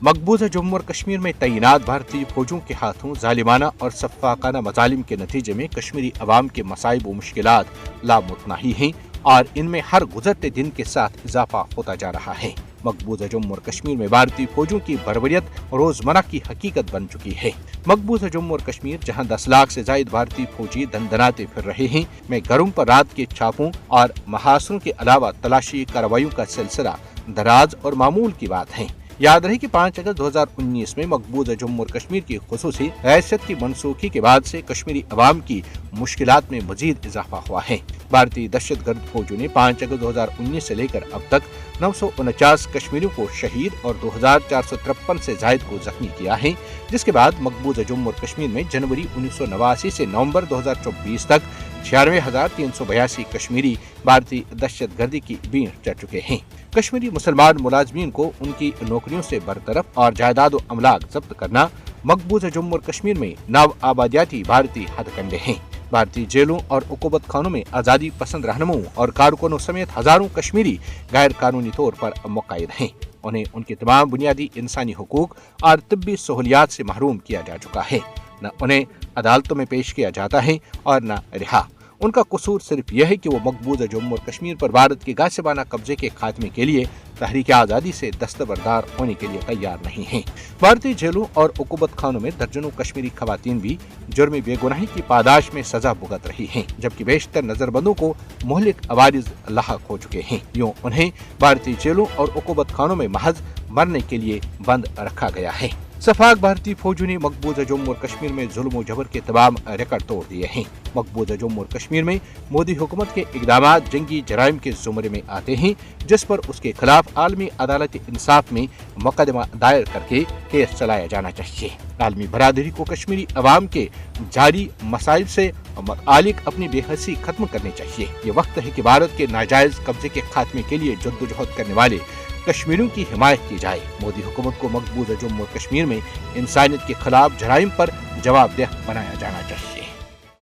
मकबूजा जम्मू और कश्मीर में तैनात भारतीय फौजों के हाथों जालिमाना और सफाकाना मजालिम के नतीजे में कश्मीरी अवाम के मसाइब व मुश्किलात लामुतनाही हैं और इनमें हर गुजरते दिन के साथ इजाफा होता जा रहा है। मकबूजा जम्मू और कश्मीर में भारतीय फौजों की बर्बरियत रोजमर्रा की हकीकत बन चुकी है। मकबूजा जम्मू और कश्मीर जहां 10 लाख से जायद भारतीय फौजी दंदनाते फिर रहे हैं, में घरों पर रात के छापों और महासरों के अलावा तलाशी कार्रवाइयों का सिलसिला दराज और मामूल की बात है। याद रहे कि 5 अगस्त 2019 में मकबूजा जम्मू और कश्मीर की खुसूसी हैसियत की मनसूखी के बाद से कश्मीरी अवाम की मुश्किलात में मजीद इजाफा हुआ है। भारतीय दहशतगर्द फौजों ने 5 अगस्त 2019 से लेकर अब तक 949 कश्मीरियों को शहीद और 2453 से जायद को जख्मी किया है, जिसके बाद मकबूजा जम्मू और कश्मीर में जनवरी 1989 से नवंबर 2024 तक 96,382 कश्मीरी भारतीय दहशतगर्दी की बीड़ चढ़ चुके हैं। कश्मीरी मुसलमान मुलाजमीन को उनकी नौकरियों से बरतरफ और जायदाद व अमलाक जब्त करना मकबूजा जम्मू और कश्मीर में नव आबादियाती भारतीय हथकंडे हैं। भारतीय जेलों और उकूबत खानों में आज़ादी पसंद रहनुमाओं और कारकुनों समेत हजारों कश्मीरी गैर कानूनी तौर पर मुक़य्यद हैं। उन्हें उनके तमाम बुनियादी इंसानी हुकूक और तिब्बी सहूलियात से महरूम किया जा चुका है। न उन्हें अदालतों में पेश किया जाता है और न रिहा। उनका कसूर सिर्फ यह है कि वो मकबूजा जम्मू और कश्मीर पर भारत के गासिबाना कब्जे के खात्मे के लिए तहरीक आज़ादी से दस्तबरदार होने के लिए तैयार नहीं हैं। भारतीय जेलों और उकूबत खानों में दर्जनों कश्मीरी खवातीन भी जुर्म बेगुनाही की पादाश में सजा भुगत रही हैं, जबकि बेशतर नजरबंदों को मोहलिक अवारिज लाहक हो चुके हैं। यूँ उन्हें भारतीय जेलों और उकूबत खानों में महज मरने के लिए बंद रखा गया है। सफाक भारतीय फौजों ने मकबूजा जम्मू और कश्मीर में जुल्म जबर के तमाम रिकॉर्ड तोड़ दिए हैं। मकबूजा जम्मू और कश्मीर में मोदी हुकूमत के इकदाम जंगी जराइम के जुमरे में आते हैं, जिस पर उसके खिलाफ आलमी अदालत इंसाफ में मुकदमा दायर करके केस चलाया जाना चाहिए। आलमी बरादरी को कश्मीरी अवाम के जारी मसाइल से मुतालिक अपनी बेहसी खत्म करनी चाहिए। ये वक्त है कि भारत के नाजायज कब्जे के खात्मे के लिए जद्दोजहद करने वाले कश्मीरियों की हिमायत की जाए। मोदी हुकूमत को मकबूजा जम्मू और कश्मीर में इंसानियत के खिलाफ जराइम पर जवाबदेह बनाया जाना चाहिए।